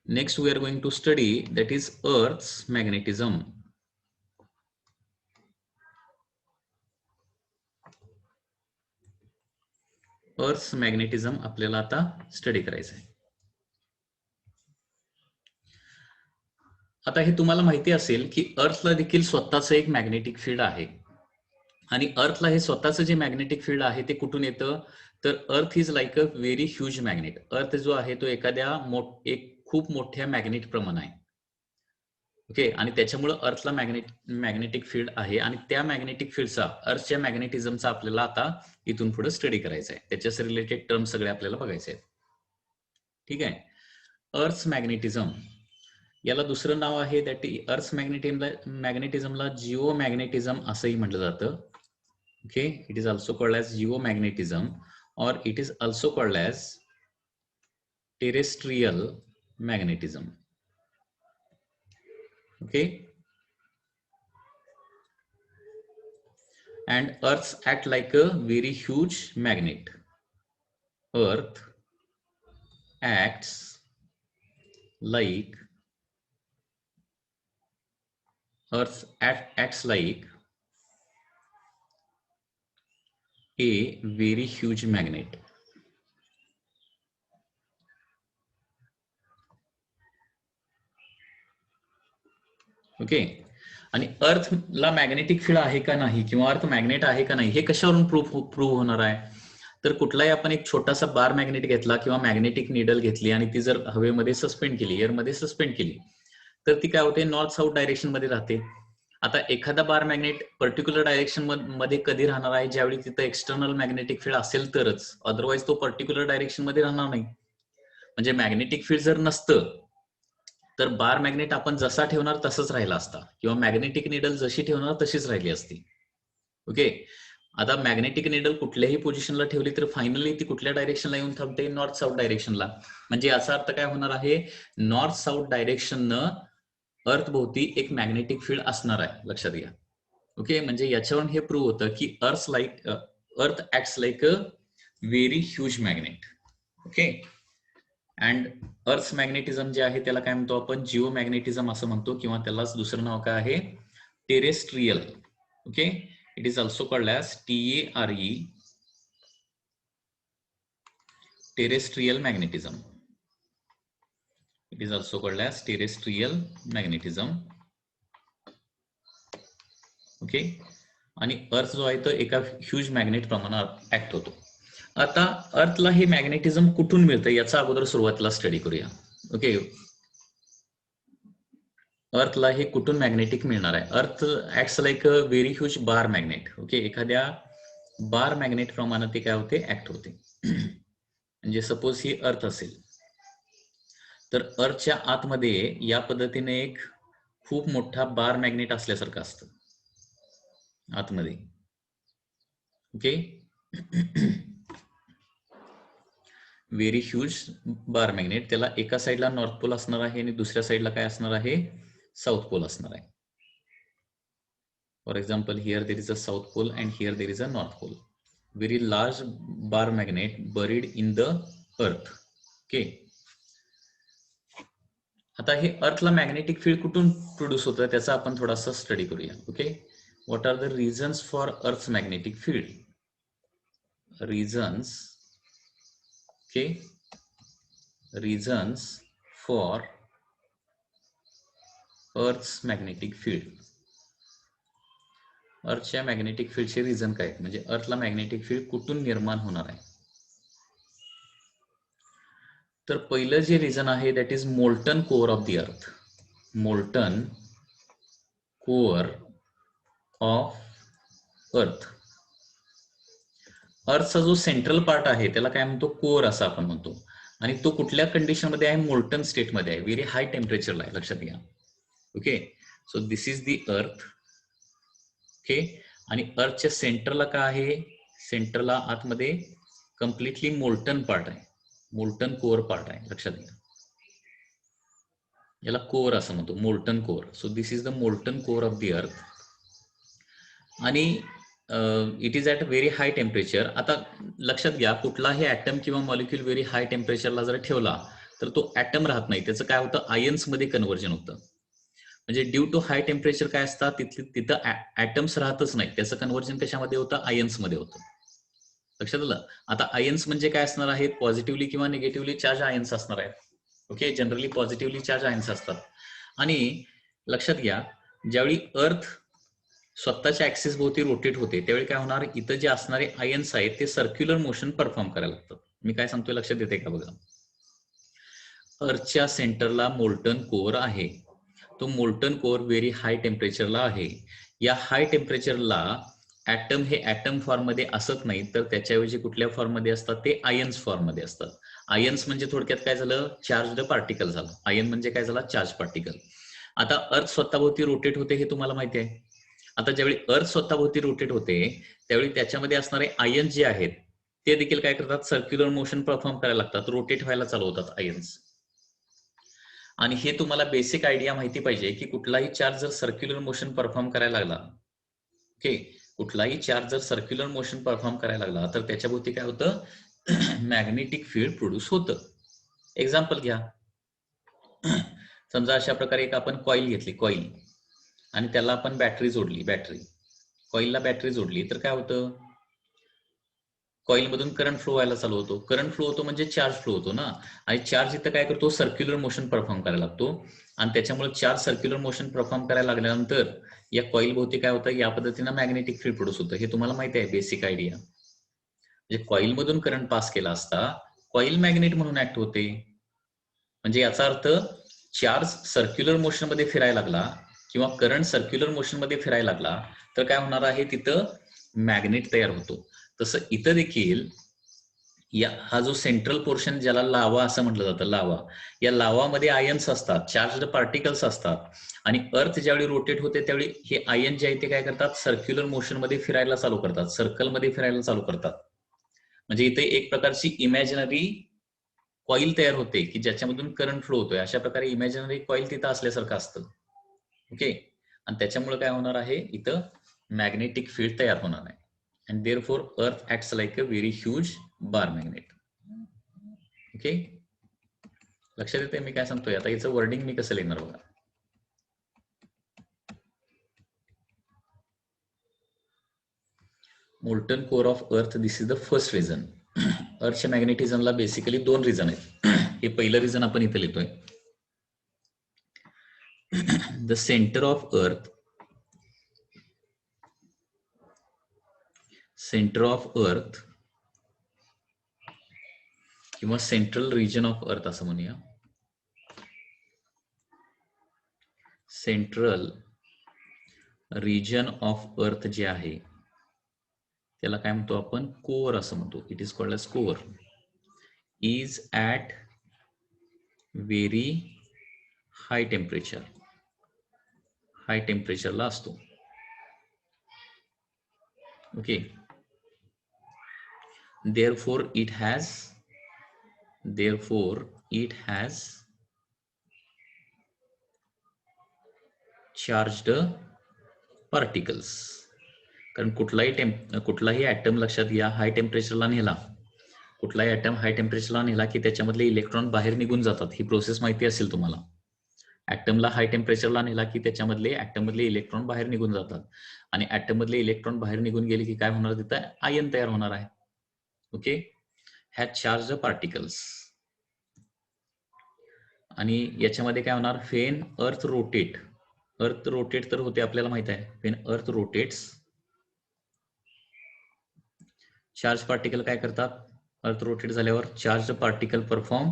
Next we are going to study that is Earth's magnetism. Earth's magnetism आपल्याला आता study करायचं आहे. आता हे तुम्हाला माहिती असेल की अर्थला देखील स्वतःचं एक मॅग्नेटिक फील्ड आहे आणि अर्थला हे स्वतःचं जे मॅग्नेटिक फील्ड आहे ते कुठून येतं तर earth is like a very huge magnet. अर्थ जो आहे तो एखाद्या एक खूप मोठ्या मॅग्नेट प्रमाण आहे. ओके, आणि त्याच्यामुळे अर्थला मॅग्नेटिक फील्ड आहे आणि त्या मॅग्नेटिक फील्डचा अर्थच्या मॅग्नेटिझमचा आपल्याला आता इथून पुढे स्टडी करायचा आहे. त्याच्याशी रिलेटेड टर्म सगळे आपल्याला बघायचे आहेत. ठीक आहे. अर्थ्स मॅग्नेटिझम याला दुसरं नाव आहे दॅट अर्थ मॅग्नेटिझमला जिओ मॅग्नेटिझम असंही म्हटलं जातं. Okay, it is also called as geomagnetism और it is also called as terrestrial magnetism. Okay, and Earth act like a very huge magnet. Earth acts like a very huge magnet. Okay, आणि अर्थला magnetic field आहे का नाही किंवा अर्थ magnet आहे का नाही हे कशावरून प्रूव्ह होणार आहे तर कुठलाही आपण एक छोटासा बार मॅग्नेट घेतला किंवा मॅग्नेटिक निडल घेतली आणि ती जर हवेमध्ये सस्पेंड केली, एअरमध्ये सस्पेंड केली तर ती काय होते नॉर्थ साऊथ डायरेक्शन मध्ये राहते. आता एखादा बार मॅग्नेट पर्टिक्युलर डायरेक्शन मध्ये कधी राहणार आहे ज्यावेळी तिथं एक्सटर्नल मॅग्नेटिक फील्ड असेल तरच, अदरवाईज तो पर्टिक्युलर डायरेक्शन मध्ये राहणार नाही. म्हणजे मॅग्नेटिक फील्ड जर नसतं तर बार मॅग्नेट आपण जसा ठेवणार तसंच राहिला असता किंवा मॅग्नेटिक निडल जशी ठेवणार तशीच राहिली असती. ओके, आता मॅग्नेटिक निडल कुठल्याही पोझिशनला ठेवली तर फायनली ती कुठल्या डायरेक्शनला येऊन थांबते नॉर्थ साऊथ डायरेक्शनला. म्हणजे याचा अर्थ काय होणार आहे नॉर्थ साऊथ डायरेक्शननं अर्थ भोवती एक मॅग्नेटिक फील्ड असणार आहे, लक्षात घ्या. ओके, म्हणजे याच्यावरून हे प्रूव्ह होतं की अर्थ acts like a very huge magnet. Okay, and अर्थ मॅग्नेटिझम जे आहे त्याला काय म्हणतो आपण जिओ मॅग्नेटिझम असं म्हणतो किंवा त्यालाच दुसरं नाव काय आहे terrestrial. Okay, it is also called as TARE terrestrial magnetism. It is also called as terrestrial magnetism. Okay, आणि अर्थ जो आहे तो एका ह्यूज मॅग्नेट प्रमाणात ऍक्ट होतो. आता अर्थला हे मॅग्नेटिझम कुठून मिळतं याचा अगोदर सुरुवातीला स्टडी करूया. ओके, अर्थला हे कुठून मॅग्नेटिक मिळणार आहे. अर्थ acts like a very huge bar magnet. Okay, एखाद्या बार मॅग्नेट प्रमाणे ते काय होते ऍक्ट होते. म्हणजे सपोज ही अर्थ असेल तर अर्थच्या आतमध्ये या पद्धतीने एक खूप मोठा बार मॅग्नेट असल्यासारखं असतं आतमध्ये. ओके, व्हेरी ह्यूज बार मॅग्नेट, त्याला एका साईडला नॉर्थ पोल असणार आहे आणि दुसऱ्या साईडला काय असणार आहे साऊथ पोल असणार आहे. For example here there is a south pole and here there is a north pole. Very large bar magnet buried in the earth. Okay, आता हे अर्थला मॅग्नेटिक फील्ड कुठून प्रोड्यूस होतं त्याचा आपण थोडासा स्टडी करूया. Okay, what are the reasons for earth magnetic field. Reasons, okay, reasons for Earth's magnetic field. अर्थच्या मॅग्नेटिक फील्डचे रिझन काय म्हणजे अर्थला मॅग्नेटिक फील्ड कुठून निर्माण होणार आहे. तर पहिलं जे रिझन आहे that is molten core of the earth. Molten core of earth. अर्थचा जो सेंट्रल पार्ट आहे त्याला काय म्हणतो कोअर असं आपण म्हणतो आणि तो कुठल्या कंडिशन मध्ये आहे मोल्टन स्टेट मध्ये आहे, व्हेरी हाय टेम्परेचरला आहे, लक्षात घ्या. Okay, so this is the earth. Okay, आणि अर्थच्या सेंटरला काय आहे सेंटरला आतमध्ये कम्प्लिटली मोल्टन पार्ट आहे, मोल्टन कोअर पार्ट आहे, लक्षात घ्या. याला कोअर असं म्हणतो molten core. So this is the molten core of the earth आणि it is at very high temperature. आता लक्षात घ्या कुठलाही ॲटम किंवा मॉलिक्यूल व्हेरी हाय टेम्परेचरला जर ठेवला तर तो ऍटम राहत नाही, त्याचं काय होतं, आयन्स मध्ये कन्व्हर्जन होतं. म्हणजे ड्यू टू हाय टेम्परेचर काय असतात, तिथं ऍटम्स राहतच नाही, त्याचं कन्व्हर्जन कशामध्ये होतं, आयन्स मध्ये होतं. लक्षात आलं. आता आयन्स म्हणजे काय असणार आहेत, पॉझिटिव्हली किंवा निगेटिव्हली चार्ज आयन्स असणार आहेत. Okay, generally positively charge ions असतात. आणि लक्षात घ्या, ज्यावेळी अर्थ स्वतःच्या ऍक्सिस भोवती रोटेट होते त्यावेळी काय होणार, इथं जे असणारे आयन्स आहेत ते सर्क्युलर मोशन परफॉर्म करायला लागतात. मी काय सांगतोय लक्षात येते का बघा. अर्थच्या सेंटरला मोल्टन कोअर आहे. तो मोल्टन कोअर व्हेरी हाय टेम्परेचरला आहे. या हाय टेम्परेचरला ऍटम हे ऍटम फॉर्म मध्ये असत नाही, तर त्याच्याऐवजी कुठल्या फॉर्म मध्ये असतात, ते आयन्स फॉर्म मध्ये असतात. आयन्स म्हणजे थोडक्यात काय झालं, चार्जड पार्टिकल झालं. आयन म्हणजे काय झाला, चार्ज पार्टिकल. आता अर्थ स्वतःभोवती रोटेट होते हे तुम्हाला माहिती आहे. आता ज्यावेळी अर्थ स्वतःभोवती रोटेट होते त्यावेळी त्याच्यामध्ये असणारे आयन्स जे आहेत ते देखील काय करतात, सर्क्युलर मोशन परफॉर्म करायला लागतात, रोटेट व्हायला चालू होतात आयन्स. आणि हे तुम्हाला बेसिक आयडिया माहिती पाहिजे की कुठलाही चार्ज जर सर्क्युलर मोशन परफॉर्म करायला लागला, ओके, कुठलाही चार्ज जर सर्क्युलर मोशन परफॉर्म करायला लागला तर त्याच्याभोवती काय होतं, मॅग्नेटिक फील्ड प्रोड्यूस होतं. एक्झाम्पल घ्या, समजा अशा प्रकारे एक आपण कॉईल घेतली, कॉईल, आणि त्याला आपण बॅटरी जोडली, बॅटरी कॉईलला बॅटरी जोडली तर काय होतं, कॉईल मधून करंट फ्लो व्हायला चालू होतो. करंट फ्लो होतो म्हणजे चार्ज फ्लो होतो ना, आणि चार्ज इथं काय करतो, सर्क्युलर मोशन परफॉर्म करायला लागतो. आणि त्याच्यामुळे चार्ज सर्क्युलर मोशन परफॉर्म करायला लागल्यानंतर या कॉईल भोवती काय होतं, या पद्धतीनं मॅग्नेटिक फील्ड प्रोड्यूस होतं. हे तुम्हाला माहिती आहे बेसिक आयडिया. म्हणजे कॉईल मधून करंट पास केला असता कॉईल मॅग्नेट म्हणून ऍक्ट होते. म्हणजे याचा अर्थ चार्ज सर्क्युलर मोशन मध्ये फिरायला लागला किंवा करंट सर्क्युलर मोशन मध्ये फिरायला लागला तर काय होणार आहे, तिथं मॅग्नेट तयार होतो. तसं इथं देखील हा जो सेंट्रल पोर्शन ज्याला लावा असं म्हटलं जातं, लावा, या लावामध्ये आयन्स असतात, चार्जड पार्टिकल्स असतात. आणि अर्थ ज्यावेळी रोटेट होते त्यावेळी हे आयन जे आहे ते काय करतात, सर्क्युलर मोशन मध्ये फिरायला चालू करतात, सर्कल मध्ये फिरायला चालू करतात. म्हणजे इथे एक प्रकारची इमॅजिनरी कॉईल तयार होते की ज्याच्यामधून करंट फ्लो होतोय. अशा प्रकारे इमॅजिनरी कॉईल तिथं असल्यासारखं असतं. ओके, आणि त्याच्यामुळे काय होणार आहे, इथं मॅग्नेटिक फील्ड तयार होणार आहे. and therefore earth acts like a very huge bar magnet. Okay, लक्षात येते मी काय सांगतोय. आता याचं वर्डिंग मी कसं लिहिणार बघा. Molten core of earth, this is the first reason. अर्थच्या मॅग्नेटिझमला बेसिकली 2 रिझन आहेत. हे पहिलं रिझन आपण इथे लिहितोय. The centre of earth, centre of earth किंवा सेंट्रल रिजन ऑफ अर्थ असं म्हणूया. सेंट्रल रिजन ऑफ अर्थ जे आहे त्याला काय म्हणतो आपण, कोअर असं म्हणतो. It is called as core. Is at very high temperature, high टेम्परेचरला असतो. Okay, therefore it has charged particles. कारण कुठलाही ऍटम लक्षात घ्या, हाय टेम्परेचरला नेला, कुठलाही ऍटम हाय टेम्परेचरला नेला की त्याच्यामधले इलेक्ट्रॉन बाहेर निघून जातात. ही प्रोसेस माहिती असेल तुम्हाला. ऍटमला हाय टेम्परेचरला नेला की त्याच्यामधले ऍटम मधले इलेक्ट्रॉन बाहेर निघून जातात, आणि ऍटम मधले इलेक्ट्रॉन बाहेर निघून गेले की काय होणार, तिथं आयन तयार होणार आहे. Okay, has charge particles. आणि याच्यामध्ये काय होणार, when earth rotate, earth rotate तर होते आपल्याला माहित आहे. व्हेन अर्थ रोटेट्स, चार्ज पार्टिकल काय करतात, अर्थ रोटेट झाल्यावर charge particles perform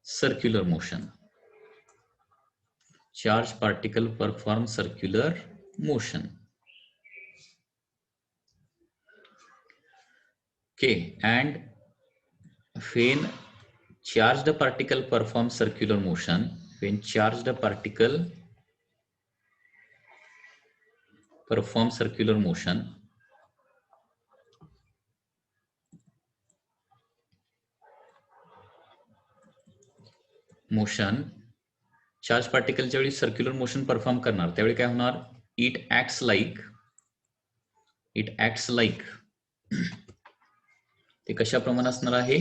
circular motion. Charge particle perform circular motion. Okay, and when charged particle perform circular motion, when charged particle perform circular motion, charge particle ज्यावेळी circular motion perform करणार त्यावेळी काय होणार, it acts like it acts like, ते कशाप्रमाणे असणार आहे,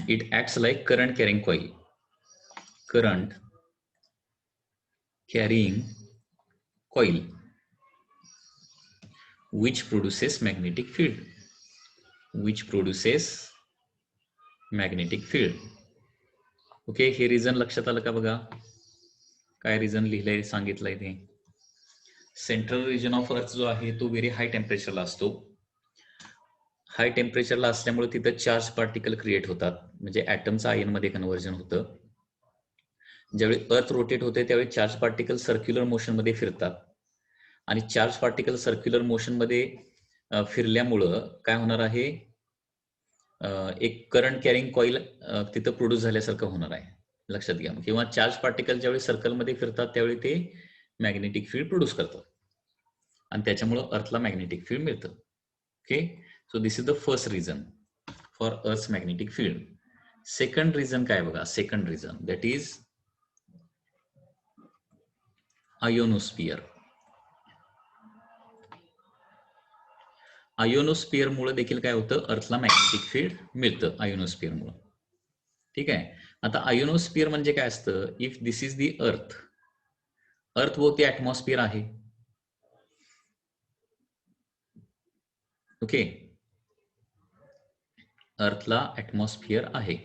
it acts like current carrying coil, current carrying coil which produces magnetic field, which produces magnetic field. Okay, हे reason लक्षात आलं का बघा, काय रिझन लिहिलंय सांगितलंय ते. सेंट्रल रिजन ऑफ अर्थ जो आहे तो व्हेरी हाय टेम्परेचरला असतो. हाय टेम्परेचरला असल्यामुळे तिथं चार्ज पार्टिकल क्रिएट होतात, म्हणजे ऍटमचं आयन मध्ये कन्व्हर्जन होतं. ज्यावेळी अर्थ रोटेट होते त्यावेळी चार्ज पार्टिकल सर्क्युलर मोशन मध्ये फिरतात, आणि चार्ज पार्टिकल सर्क्युलर मोशन मध्ये फिरल्यामुळं काय होणार आहे, एक करंट कॅरिंग कॉईल तिथं प्रोड्यूस झाल्यासारखं होणार आहे, लक्षात घ्या. किंवा चार्ज पार्टिकल ज्यावेळी सर्कलमध्ये फिरतात त्यावेळी ते मॅग्नेटिक फील्ड प्रोड्यूस करतात, आणि त्याच्यामुळं अर्थला मॅग्नेटिक फील्ड मिळतं. Okay, so this is the first reason for earth magnetic field. Second reason काय बघा, second reason that is ionosphere. Ionosphere मुळे देखील काय होतं, अर्थला मॅग्नेटिक फील्ड मिळतं आयोनोस्फियर मुळे. ठीक आहे. आता आयोनोस्फियर म्हणजे काय असतं, इफ दिस इज दी अर्थ, अर्थ भोवती ऍटमॉस्फियर आहे. ओके, अर्थला ऍटमॉस्फियर आहे.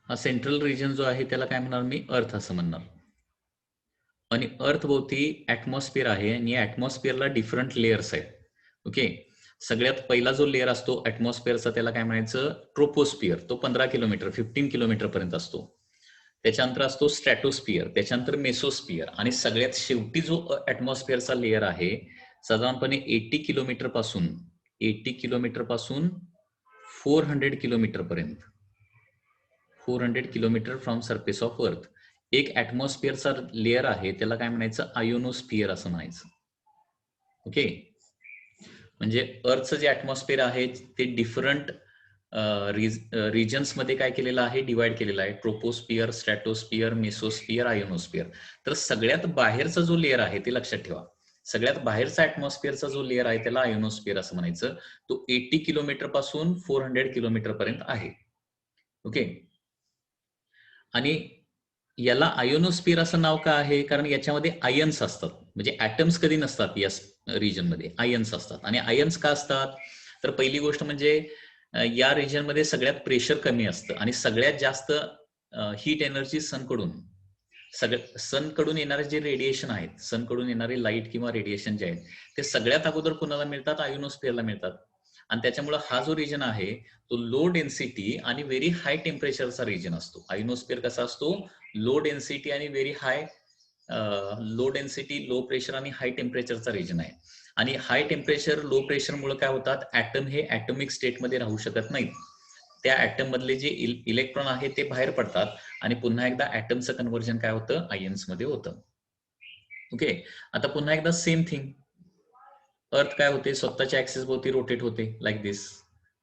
हा सेंट्रल रिजन जो आहे त्याला काय म्हणणार मी, अर्थ असं म्हणणार. आणि अर्थ भोवती ऍटमॉस्फियर आहे, आणि या ऍटमॉस्फियरला डिफरंट लेयर्स आहेत. ओके, सगळ्यात पहिला जो लेअर असतो ऍटमॉस्फियरचा त्याला काय म्हणायचं, ट्रोपोस्फियर. तो 15 किलोमीटर 15 किलोमीटर पर्यंत असतो. त्याच्यानंतर असतो स्ट्रॅटोस्फियर, त्याच्यानंतर मेसोस्फियर, आणि सगळ्यात शेवटी जो ऍटमॉस्फियरचा लेअर आहे साधारणपणे 80 किलोमीटर पासून 400 किलोमीटर पर्यंत, 400 किलोमीटर फ्रॉम सरफेस ऑफ अर्थ एक ऍटमॉस्फियरचा लेअर आहे, त्याला काय म्हणायचं, आयोनोस्फियर असं म्हणायचं. ओके, म्हणजे अर्थचं जे ऍटमॉस्फियर आहे ते डिफरंट रिजन्स मध्ये काय केलेलं आहे, डिवाइड केलेलं आहे. Troposphere, stratosphere, mesosphere, ionosphere. तर सगळ्यात बाहेरचा जो लेअर आहे ते लक्षात ठेवा, सगळ्यात बाहेरचा ऍटमॉस्फियरचा जो लेअर आहे त्याला आयोनोस्फियर असं म्हणायचं. तो 80 किलोमीटर पासून 400 किलोमीटर पर्यंत आहे. ओके, आणि याला आयोनोस्फियर असं नाव का आहे, कारण याच्यामध्ये आयन्स असतात, म्हणजे ऍटम्स कधी नसतात या रिजन मध्ये, आयन्स असतात. आणि आयन्स का असतात, तर पहिली गोष्ट म्हणजे या रिजन मध्ये सगळ्यात प्रेशर कमी असतं, आणि सगळ्यात जास्त हीट एनर्जी सनकडून येणारे जे रेडिएशन आहेत, सनकडून येणारे लाईट किंवा रेडिएशन जे आहेत ते सगळ्यात अगोदर कुणाला मिळतात, आयोनोस्फियरला मिळतात. आणि त्याच्यामुळे हा जो रिजन आहे तो लो डेन्सिटी आणि व्हेरी हाय टेम्परेचरचा रिजन असतो. आयोनोस्फियर कसा असतो, लो डेन्सिटी आणि very high, low density, low pressure आणि हाय टेम्परेचरचा रिजन आहे. आणि हाय टेम्परेचर, लो प्रेशर मुळे काय होतात, ऍटम हे ऍटॉमिक स्टेटमध्ये राहू शकत नाहीत. त्या ऍटम मधले जे इलेक्ट्रॉन आहेत ते बाहेर पडतात, आणि पुन्हा एकदा ऍटमचं कन्व्हर्जन काय होतं, आयन्स मध्ये होतं. ओके, आता पुन्हा एकदा सेम थिंग, अर्थ काय होते, स्वतःच्या ऍक्सिस भोवती रोटेट होते, like this.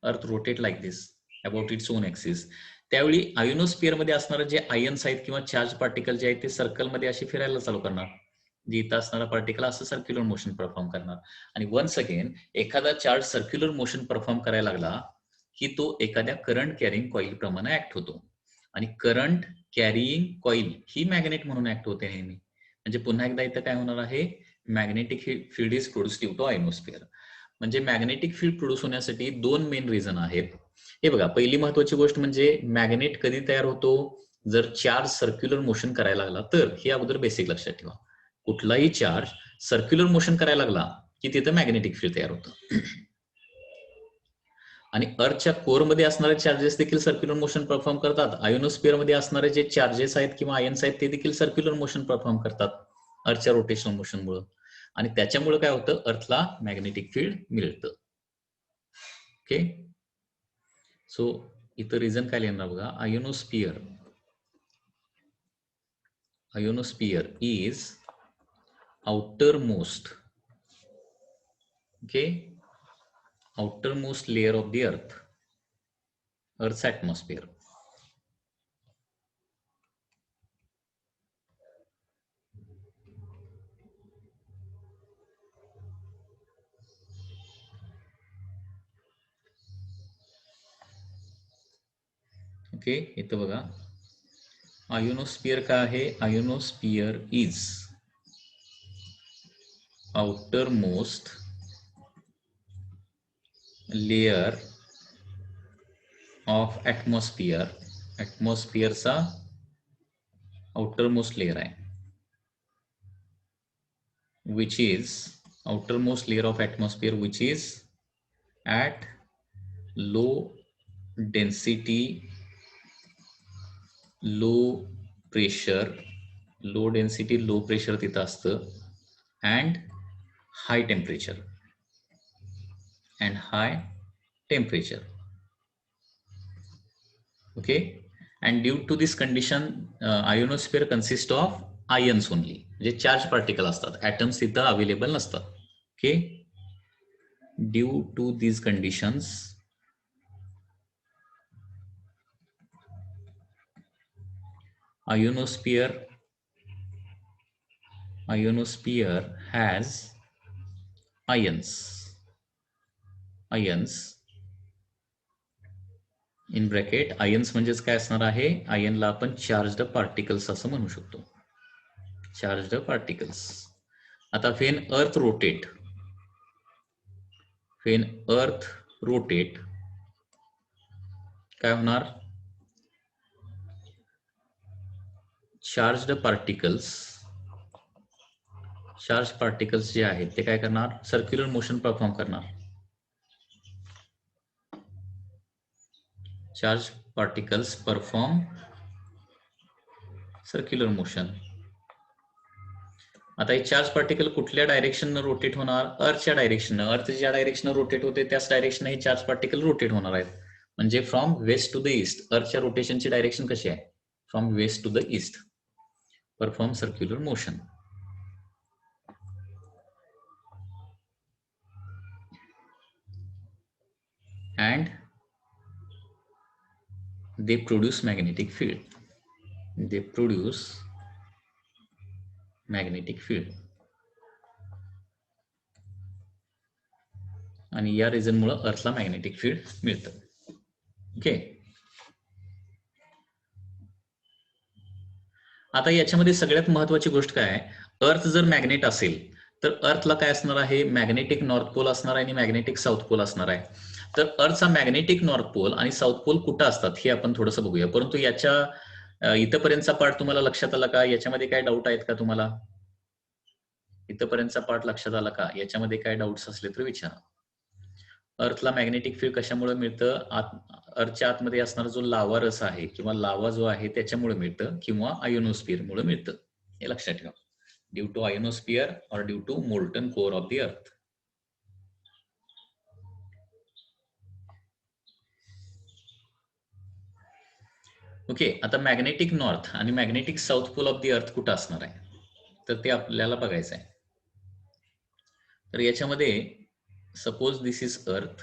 Earth rotate like this about its own axis. त्यावेळी आयोनोस्फियर मध्ये असणारे जे आयन्स आहेत किंवा चार्ज पार्टिकल जे आहेत ते सर्कलमध्ये असे फिरायला चालू करणार. जे इथं असणारा पार्टिकल असं सर्क्युलर मोशन परफॉर्म करणार. आणि वन्स अगेन एखादा चार्ज सर्क्युलर मोशन परफॉर्म करायला लागला की तो एखाद्या करंट कॅरिंग कॉईल प्रमाणे ऍक्ट होतो. आणि करंट कॅरिंग कॉईल ही मॅग्नेट म्हणून ऍक्ट होते नेहमी. म्हणजे पुन्हा एकदा इथं काय होणार आहे, magnetic field is produce due to ionosphere. म्हणजे मॅग्नेटिक फील्ड प्रोड्यूस होण्यासाठी दोन मेन रिझन आहेत. हे बघा, पहिली महत्वाची गोष्ट म्हणजे मॅग्नेट कधी तयार होतो, जर चार्ज सर्क्युलर मोशन करायला लागला तर, हे अगोदर बेसिक लक्षात ठेवा. कुठलाही चार्ज सर्क्युलर मोशन करायला लागला की तिथं मॅग्नेटिक फील्ड तयार होतं. आणि अर्थच्या कोरमध्ये असणारे चार्जेस देखील सर्क्युलर मोशन परफॉर्म करतात. आयोनोस्फिअर मध्ये असणारे जे चार्जेस आहेत किंवा आयन्स आहेत ते देखील सर्क्युलर मोशन परफॉर्म करतात अर्थच्या रोटेशनल मोशनमुळे. आणि त्याच्यामुळे काय होतं, अर्थला मॅग्नेटिक फील्ड मिळतं. ओके, सो इथं रिझन काय लिहिणार बघा. Ionosphere is outermost layer of the Earth's atmosphere. Okay, इथं बघा आयोनोस्फियर काय आहे. Ionosphere is outermost layer of atmosphere. ॲटमॉस्फिअरचा outermost layer आहे, which is outermost layer of atmosphere which is at low density, low pressure तिथं असतं, and high temperature. Okay, and due to this condition ionosphere consists of ions only, म्हणजे charge particle असतात, atoms तिथं available नसतात. Okay, due to these conditions ionosphere has ions in bracket. Ions म्हणजेच काय असणार आहे, आयनला आपण चार्ज्ड पार्टिकल्स असं म्हणू शकतो. Charged particles. आता वेन अर्थ रोटेट काय होणार, चार्ज्ड पार्टिकल्स जे आहेत ते काय करणार, सर्क्युलर मोशन परफॉर्म करणार. Charge particles perform circular motion. आता हे चार्ज पार्टिकल कुठल्या डायरेक्शननं रोटेट होणार, अर्थच्या डायरेक्शननं. अर्थ ज्या डायरेक्शननं रोटेट होते त्याच डायरेक्शननं हे चार्ज पार्टिकल रोटेट होणार आहेत. म्हणजे from west to the east. अर्थच्या रोटेशनची डायरेक्शन कशी आहे, from west to the east. Perform circular motion. and they produce magnetic field. आणि या रिझन मुळे अर्थला मॅग्नेटिक फील्ड मिळतं. ओके, आता याच्यामध्ये सगळ्यात महत्वाची गोष्ट काय आहे, अर्थ जर मॅग्नेट असेल तर अर्थला काय असणार आहे, मॅग्नेटिक नॉर्थ पोल असणार आहे आणि मॅग्नेटिक साऊथ पोल असणार आहे. तर अर्थचा मॅग्नेटिक नॉर्थ पोल आणि साऊथ पोल कुठं असतात हे आपण थोडंसं बघूया. परंतु याच्या इथपर्यंतचा पार्ट तुम्हाला लक्षात आला का, याच्यामध्ये काय डाऊट आहेत का तुम्हाला, इथपर्यंतचा पार्ट लक्षात आला का, याच्यामध्ये काय डाऊट्स असले तर विचारा. अर्थला मॅग्नेटिक फील्ड कशामुळे मिळतं, अर्थच्या आतमध्ये असणारा जो लावा रस आहे किंवा लावा जो आहे त्याच्यामुळे मिळतं किंवा आयोनोस्फिअर मुळे मिळतं, हे लक्षात ठेवा. ड्यू टू आयोनोस्फिअर और due to molten core of the earth. Okay, आता मॅग्नेटिक नॉर्थ आणि magnetic south pole of the earth कुठं असणार आहे तर ते आपल्याला बघायचं आहे. तर याच्यामध्ये सपोज दिस इज अर्थ,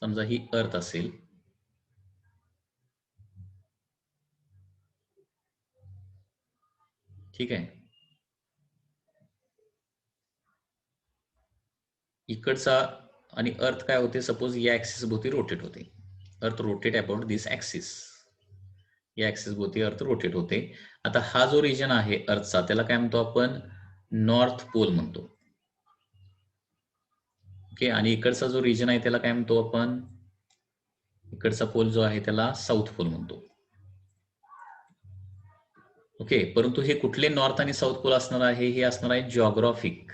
समजा ही अर्थ असेल, ठीक आहे. इकडचा आणि अर्थ काय होते, सपोज या ऍक्सिस भोवती रोटेट होते. Earth rotate about this axis, या ऍक्सिस भोवती अर्थ रोटेट होते. आता हा जो रिजन आहे अर्थचा त्याला काय म्हणतो आपण, नॉर्थ पोल म्हणतो. ओके, आणि इकडचा जो रिजन आहे त्याला काय म्हणतो आपण, इकडचा पोल जो आहे त्याला साऊथ पोल म्हणतो. ओके, परंतु हे कुठले नॉर्थ आणि साऊथ पोल असणार आहे? हे असणार आहे जॉग्रॉफिक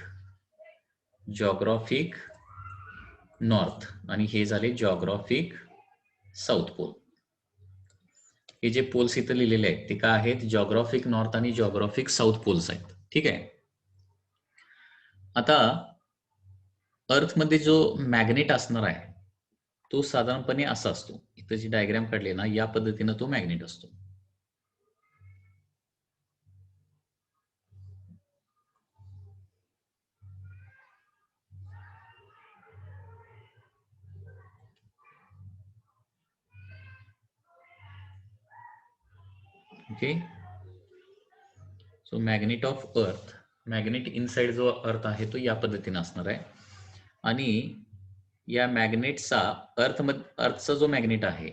नॉर्थ आणि हे झाले जॉग्रॉफिक साऊथ पोल. हे जे पोल्स इथं लिहिलेले आहेत ते काय आहेत? जॉग्रॉफिक नॉर्थ आणि जॉग्रॉफिक साऊथ पोल्स आहेत. ठीक आहे. आता अर्थमध्ये जो मॅग्नेट असणार आहे तो साधारणपणे असा असतो. इथं जी डायग्राम काढली ना या पद्धतीनं तो मॅग्नेट असतो. Okay, so magnet of earth, magnet inside जो अर्थ आहे तो या पद्धतीने असणार आहे. आणि या मॅग्नेटचा अर्थचा जो मॅग्नेट आहे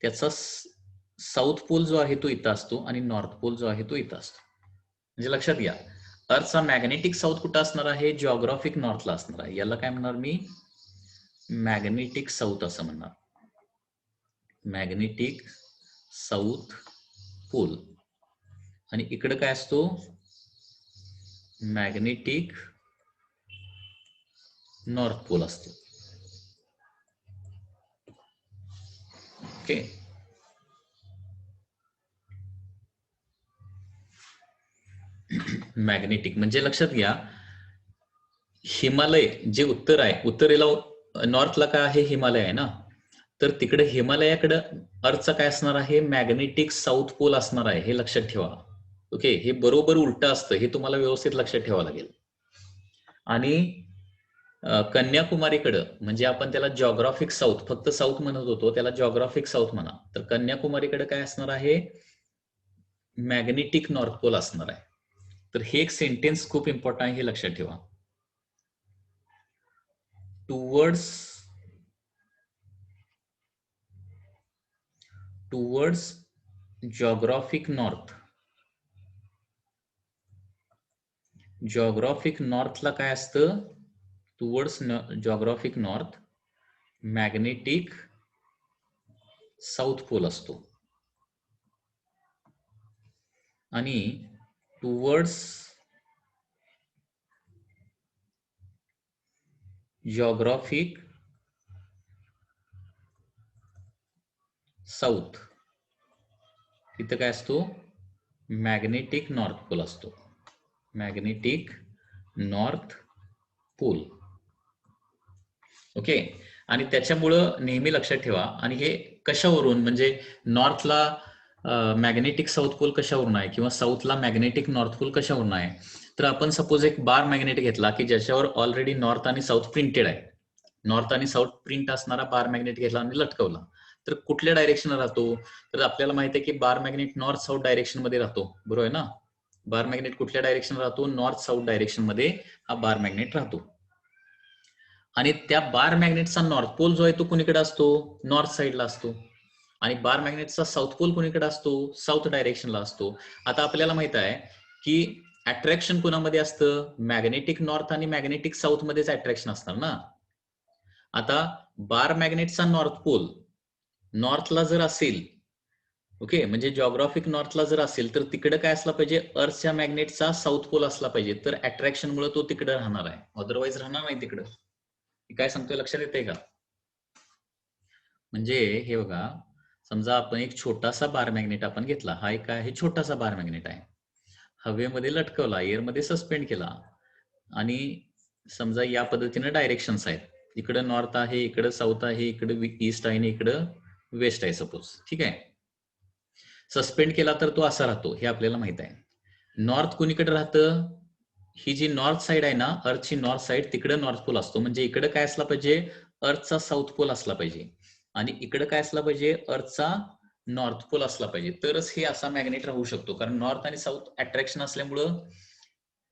त्याचा साऊथ पोल जो आहे तो इथं असतो आणि नॉर्थ पोल जो आहे तो इथं असतो. म्हणजे लक्षात घ्या, अर्थचा मॅग्नेटिक साऊथ कुठं असणार आहे? जिओग्राफिक नॉर्थला असणार आहे. याला काय म्हणणार मी? मॅग्नेटिक साऊथ असं म्हणणार. Magnetic south pole. आणि इकडे काय असतो? मॅग्नेटिक नॉर्थ पोल असतो. ओके, मॅग्नेटिक म्हणजे लक्षात घ्या, हिमालय जे उत्तर आहे, उत्तरेला नॉर्थला काय आहे? हिमालय आहे ना. तर तिकडे हिमालयाकडे अर्थचा काय असणार आहे? मॅग्नेटिक साऊथ पोल असणार आहे. हे लक्षात ठेवा. ओके, हे बरोबर उलट असतं, हे तुम्हाला व्यवस्थित लक्षात ठेवावं लागेल. आणि कन्याकुमारीकडं म्हणजे आपण त्याला जॉग्राफिक साऊथ, फक्त साऊथ म्हणत होतो, त्याला जॉग्राफिक साऊथ म्हणा. तर कन्याकुमारीकडे काय असणार आहे? मॅग्नेटिक नॉर्थ पोल असणार आहे. तर हे एक सेंटेन्स खूप इम्पॉर्टंट आहे, हे लक्षात ठेवा. टुवर्ड्स जॉग्राफिक नॉर्थला काय असतं? Towards geographic north magnetic south pole असतो. आणि टुवर्ड्स जॉग्राफिक साऊथ इथं काय असतो? मॅग्नेटिक नॉर्थ पोल असतो. Magnetic north pole. ओके, आणि त्याच्यामुळं नेहमी लक्षात ठेवा. आणि हे कशावरून, म्हणजे नॉर्थला मॅग्नेटिक साऊथ पोल कशावरून आहे किंवा साऊथला मॅग्नेटिक नॉर्थ पोल कशावरून आहे? तर आपण सपोज एक बार मॅग्नेट घेतला की ज्याच्यावर ऑलरेडी नॉर्थ आणि साऊथ प्रिंटेड आहे. नॉर्थ आणि साऊथ प्रिंट असणारा बार मॅग्नेट घेतला आणि लटकवला, तर कुठल्या डायरेक्शन राहतो? तर आपल्याला माहिती आहे की बार मॅग्नेट नॉर्थ साऊथ डायरेक्शन मध्ये राहतो. बरोबर आहे ना? बार मॅग्नेट कुठल्या डायरेक्शन राहतो? नॉर्थ साऊथ डायरेक्शन मध्ये हा बार मॅग्नेट राहतो. आणि त्या बार मॅग्नेटचा नॉर्थ पोल जो आहे तो कुणीकडे असतो? नॉर्थ साईडला असतो. आणि बार मॅग्नेटचा साऊथ पोल कुणीकडे असतो? साऊथ डायरेक्शनला असतो. आता आपल्याला माहित आहे की अट्रॅक्शन कोणामध्ये असतं? मॅग्नेटिक नॉर्थ आणि मॅग्नेटिक साऊथ मध्येच अट्रॅक्शन असणार ना. आता बार मॅग्नेटचा नॉर्थ पोल नॉर्थला जर असेल, ओके, म्हणजे जॉग्राफिक नॉर्थला जर असेल तर तिकडे काय असला पाहिजे? अर्थच्या मॅग्नेटचा साऊथ पोल असला पाहिजे. तर अट्रॅक्शनमुळे तो तिकडे राहणार आहे, अदरवाईज राहणार नाही तिकडं. काय सांगतोय लक्षात येते का? म्हणजे हे बघा, समजा आपण एक छोटासा बार मॅग्नेट आपण घेतला. हा एक आहे छोटासा बार मॅग्नेट आहे, हवेमध्ये लटकवला, एअरमध्ये सस्पेंड केला. आणि समजा या पद्धतीने डायरेक्शन्स आहेत, इकडं नॉर्थ आहे, इकडं साऊथ आहे, इकडं ईस्ट आहे आणि इकडं वेस्ट आहे सपोज. ठीक आहे, सस्पेंड केला तर तो असा राहतो, हे आपल्याला माहित आहे. नॉर्थ कुणीकडे राहतं? ही जी नॉर्थ साइड आहे ना, अर्थची नॉर्थ साइड, तिकडे नॉर्थ पोल असतो. म्हणजे इकडे काय असला पाहिजे? अर्थचा साऊथ पोल असला पाहिजे. आणि इकडे काय असला पाहिजे? अर्थचा नॉर्थ पोल असला पाहिजे. तरच हे असा मॅग्नेट राहू शकतो. कारण नॉर्थ आणि साऊथ अट्रॅक्शन असल्यामुळं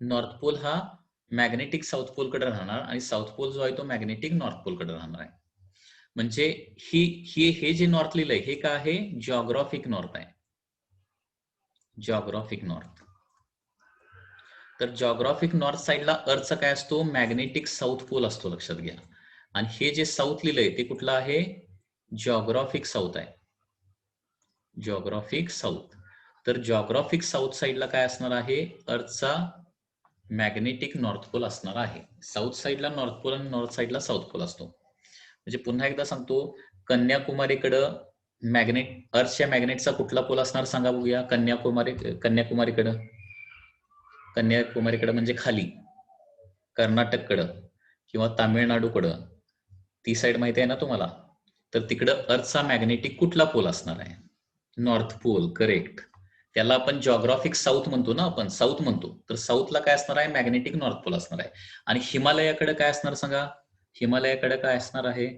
नॉर्थ पोल हा मॅग्नेटिक साऊथ पोलकडे राहणार आणि साऊथ पोल जो आहे तो मॅग्नेटिक नॉर्थ पोलकडे राहणार आहे. म्हणजे हे जे नॉर्थ लिहिलंय हे काय आहे? जिओग्राफिक नॉर्थ आहे. Geographic north. तर जिओग्राफिक नॉर्थ साइडला अर्थचा काय असतो? मॅग्नेटिक साऊथ पोल असतो, लक्षात घ्या. आणि हे जे साऊथ लिहिलंय ते कुठलं आहे? जिओग्राफिक साऊथ आहे. Geographic south. तर जॉग्राफिक साऊथ साईडला काय असणार आहे, अर्थचा मॅग्नेटिक नॉर्थ पोल असणार आहे. साऊथ साईडला नॉर्थ पोल आणि नॉर्थ साईडला साऊथ पोल असतो. म्हणजे पुन्हा एकदा सांगतो, कन्याकुमारीकडं अर्थच्या मॅग्नेटचा कुठला पोल असणार सांगा बघूया. कन्याकुमारीकडं म्हणजे खाली कर्नाटककडं किंवा तामिळनाडूकडं, ती साईड माहिती आहे ना तुम्हाला. तर तिकडं अर्थचा मॅग्नेटिक कुठला पोल असणार आहे, नॉर्थ पोल. करेक्ट. त्याला आपण जॉग्राफिक साऊथ म्हणतो ना, आपण साऊथ म्हणतो. तर साऊथला काय असणार आहे, मॅग्नेटिक नॉर्थ पोल असणार आहे. आणि हिमालयाकडे काय असणार सांगा, हिमालयाकडे काय असणार आहे,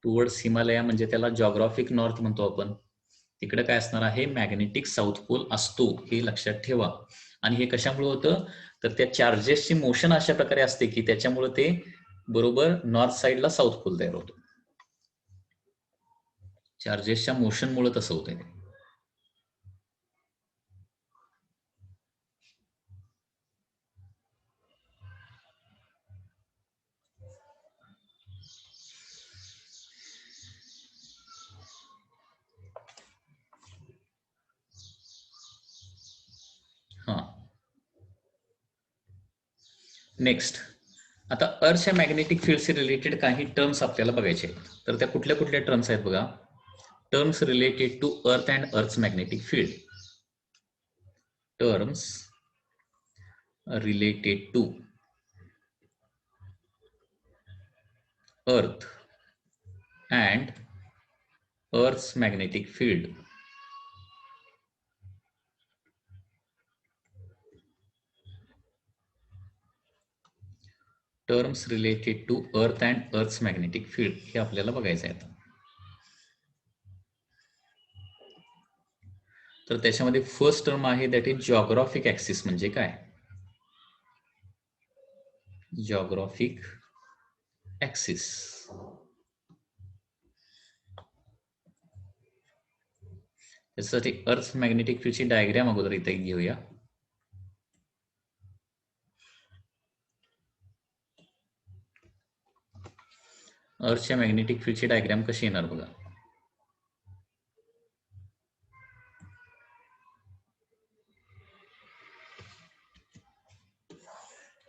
टुवर्ड्स हिमालया म्हणजे त्याला जॉग्राफिक नॉर्थ म्हणतो आपण. तिकडे काय असणार आहे, मॅग्नेटिक साऊथ पोल असतो, हे लक्षात ठेवा. आणि हे कशामुळे होतं, तर त्या चार्जेसची मोशन अशा प्रकारे असते की त्याच्यामुळे ते बरोबर नॉर्थ साईडला साऊथ पोल तयार होतो. चार्जेसच्या मोशनमुळे तसं होतंय ते. हा, नेक्स्ट. आता अर्थच्या मॅग्नेटिक फील्डशी रिलेटेड काही टर्म्स आपल्याला बघायचे आहेत. तर त्या कुठल्या कुठल्या टर्म्स आहेत बघा. Terms related to earth and earth's magnetic field. Terms related to earth and earth's magnetic field. Terms related to earth and earth's magnetic field हे आपल्याला बघायचं आहे. तर त्याच्यामध्ये फर्स्ट टर्म आहे दॅट इज जॉग्राफिक ऍक्सिस. म्हणजे काय, जॉग्राफिक ऍक्सिस. त्यासाठी अर्थ मॅग्नेटिक फील्डची डायग्राम अगोदर इथे घेऊया. अर्थच्या मॅग्नेटिक फील्डची डायग्राम कशी येणार बघा.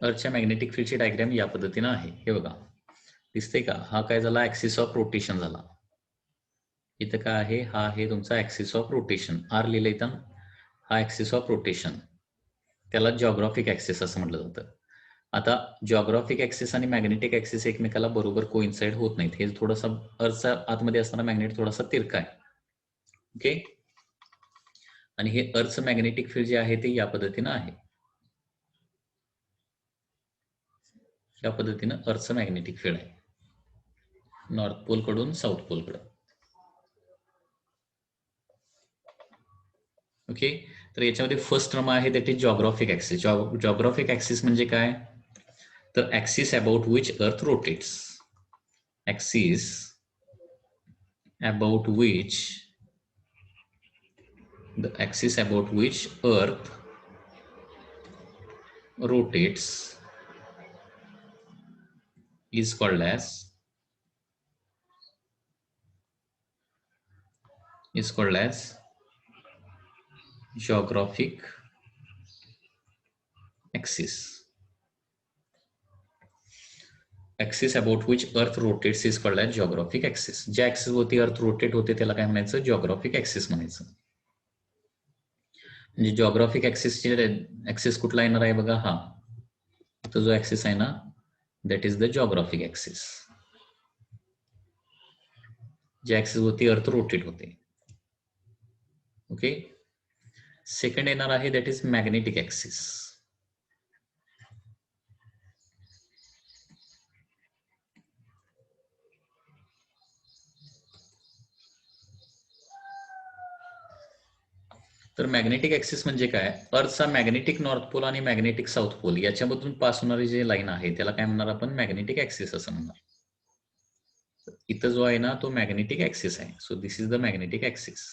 अर्थच्या मॅग्नेटिक फील्डची डायग्राम या पद्धतीनं आहे. हे बघा, दिसते का, हा काय झाला, ऍक्सिस ऑफ रोटेशन झाला. इथं काय आहे, हा आहे तुमचा ऍक्सिस ऑफ रोटेशन, आर लिहिलं इथं. हा ऍक्सिस ऑफ रोटेशन, त्याला जॉग्राफिक ऍक्सिस असं म्हटलं जातं. आता जॉग्राफिक ऍक्सिस आणि मॅग्नेटिक ऍक्सिस एकमेकाला बरोबर कोइन्साइड होत नाहीत. हे थोडासा अर्थचा आतमध्ये असणारा मॅग्नेट थोडासा तिरका आहे. ओके. आणि हे अर्थचं मॅग्नेटिक फील्ड जे आहे ते या पद्धतीनं आहे. या पद्धतीनं अर्थचं मॅग्नेटिक फील्ड आहे, नॉर्थ पोल कडून साऊथ पोल कडे. ओके. तर याच्यामध्ये फर्स्ट टर्म आहे that is geographic axis. Geographic axis म्हणजे काय, तर axis about which earth rotates. Axis about which, the axis about which earth rotates is called as geographic axis. Axis about which earth rotates is called as geographic axis. ज्या axis वरती earth rotate होते त्याला काय म्हणायचं, geographic axis म्हणायचं. म्हणजे geographic ऍक्सिसची axis कुठला येणार आहे बघा, हा तो जो ऍक्सिस आहे ना, that is the geographic axis. ज्या ऍक्सिस वरती अर्थ रोटेट होते. ओके. सेकंड येणार आहे दॅट इज मॅग्नेटिक ऍक्सिस. तर मॅग्नेटिक ऍक्सिस म्हणजे काय, अर्थचा मॅग्नेटिक नॉर्थ पोल आणि मॅग्नेटिक साऊथ पोल याच्यामधून पास होणारी जे लाईन आहे त्याला काय म्हणणार आपण, मॅग्नेटिक ऍक्सिस असं म्हणणार. इथं जो आहे ना तो मॅग्नेटिक ऍक्सिस आहे. So this is the magnetic axis.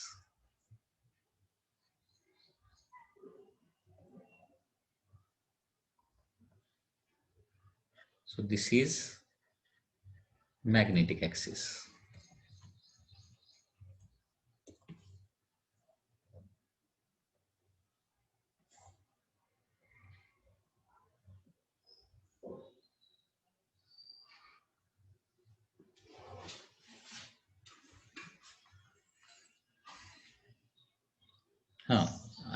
So this is magnetic axis.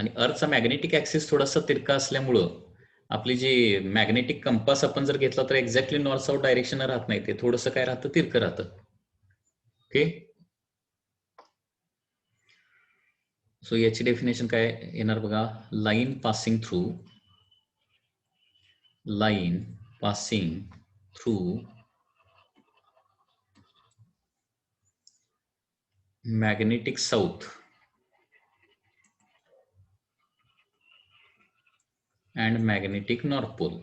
आणि अर्थचा मॅग्नेटिक ऍक्सिस थोडासा तिरका असल्यामुळं आपली जी मॅग्नेटिक कंपास आपण जर घेतला तर एक्झॅक्टली नॉर्थ साऊथ डायरेक्शन राहत नाही, ते थोडंसं काय राहतं, तिरकं राहतं. ओके, सो याची डेफिनेशन काय येणार बघा. Line passing through magnetic south and magnetic north pole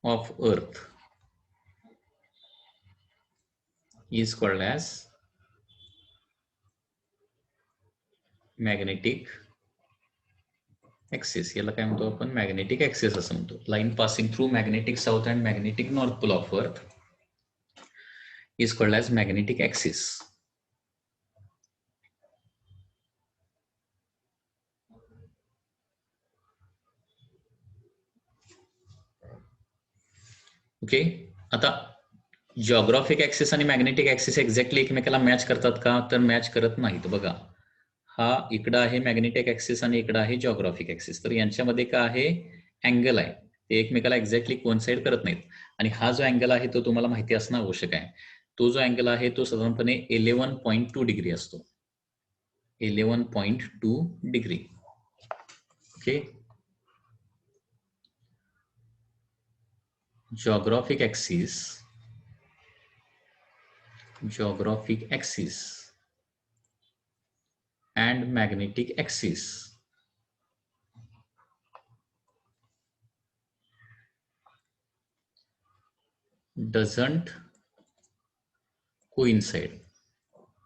of earth is called as magnetic axis. याला काय म्हणतो आपण, मॅग्नेटिक ऍक्सिस असं म्हणतो. Line passing through magnetic south and magnetic north pole of earth is called as magnetic axis. ओके, आता geographic axis आणि magnetic axis exactly एकमेकाला मॅच करतात का, तर मॅच करत नाहीत. बघा, हा इकडं आहे मॅग्नेटिक ऍक्सिस आणि इकडं आहे जिओग्राफिक ऍक्सिस. तर यांच्यामध्ये काय आहे, अँगल आहे, ते एकमेकाला एक्झॅक्टली कोइन्साइड करत नाहीत. आणि हा जो अँगल आहे तो तुम्हाला माहिती असणं आवश्यक आहे. तो जो अँगल आहे तो साधारणपणे 11.2 डिग्री असतो. 11.2 degree. Okay, geographic axis and magnetic axis doesn't coincide.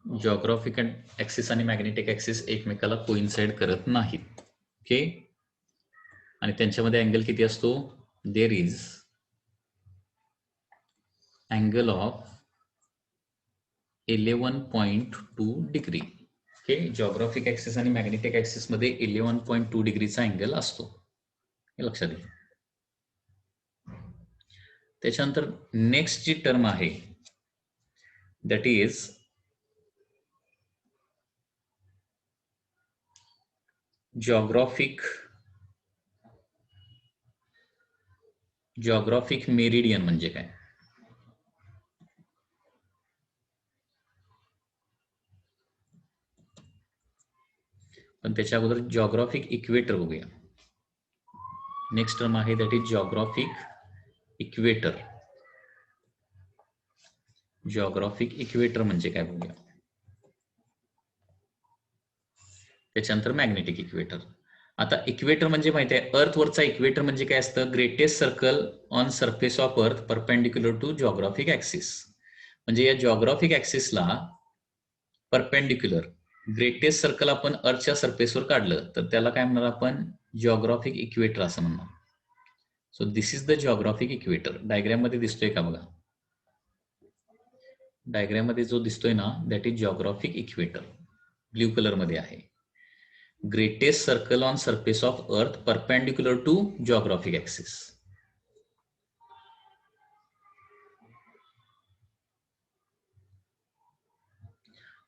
Geographic axis आणि मॅग्नेटिक ऍक्सिस एकमेकाला कोइन्साइड करत नाहीत. ओके, आणि त्यांच्यामध्ये अँगल किती असतो, there is angle of 11.2 degree. Okay, geographic axis आणि मॅग्नेटिक ऍक्सिस मध्ये 11.2 डिग्रीचा अँगल असतो, हे लक्षात घ्या. त्याच्यानंतर नेक्स्ट जी टर्म आहे दॅट इज जिओग्राफिक मेरिडियन म्हणजे काय. पण त्याच्या अगोदर जिओग्राफिक इक्वेटर बघूया. नेक्स्ट टर्म आहे that is geographic equator. Geographic equator म्हणजे काय बघूया. त्याच्यानंतर मॅग्नेटिक इक्वेटर. आता इक्वेटर म्हणजे माहिती आहे, अर्थवरचा इक्वेटर म्हणजे काय असतं, greatest circle on surface of earth perpendicular to geographic axis. म्हणजे या जिओग्राफिक ऍक्सिसला परपेंडिक्युलर ग्रेटेस्ट सर्कल आपण अर्थच्या सरफेसवर काढलं तर त्याला काय म्हणणार आपण, जिओग्राफिक इक्वेटर असं म्हणणार. So this is the geographic equator. Diagram मध्ये दिसतोय का बघा, डायग्राम मध्ये जो दिसतोय ना that is geographic equator, blue colour मध्ये आहे. Greatest circle on surface of earth perpendicular to geographic axis.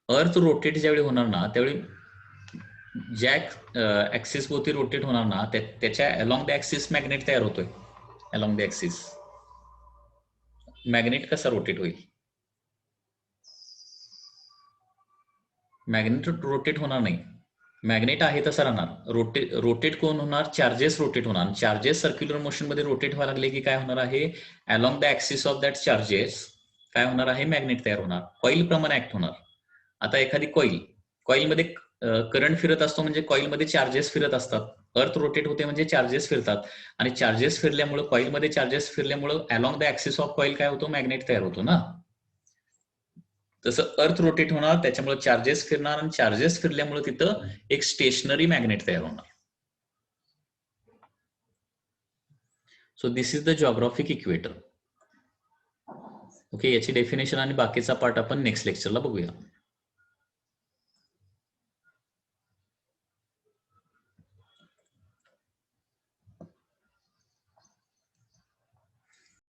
Earth rotate ज्यावेळी होणार ना त्यावेळी ज्या ऍक्सिस भोवती रोटेट होणार ना त्याच्या अलॉंग द ऍक्सिस मॅग्नेट तयार होतोय. अलॉंग द ऍक्सिस मॅग्नेट कसा रोटेट होईल, मॅग्नेट रोटेट होणार नाही, मॅग्नेट आहे तसा राहणार. रोटेट कोण होणार, चार्जेस रोटेट होणार. चार्जेस सर्क्युलर मोशन मध्ये रोटेट व्हायला लागले की काय होणार आहे, along the axis of that charges काय होणार आहे, मॅग्नेट तयार होणार, कॉईल प्रमाणे ऍक्ट होणार. आता एखादी कॉईल मध्ये करंट फिरत असतो म्हणजे कॉईल मध्ये चार्जेस फिरत असतात. अर्थ रोटेट होते म्हणजे चार्जेस फिरतात आणि चार्जेस फिरल्यामुळे कॉईल मध्ये चार्जेस फिरल्यामुळे along the axis of coil काय होतो, मॅग्नेट तयार होतो ना. तसं अर्थ रोटेट होणार त्याच्यामुळे चार्जेस फिरणार आणि चार्जेस फिरल्यामुळे तिथं एक स्टेशनरी मॅग्नेट तयार होणार. So this is the geographic equator. Okay, याची डेफिनेशन आणि बाकीचा पार्ट आपण नेक्स्ट लेक्चरला बघूया.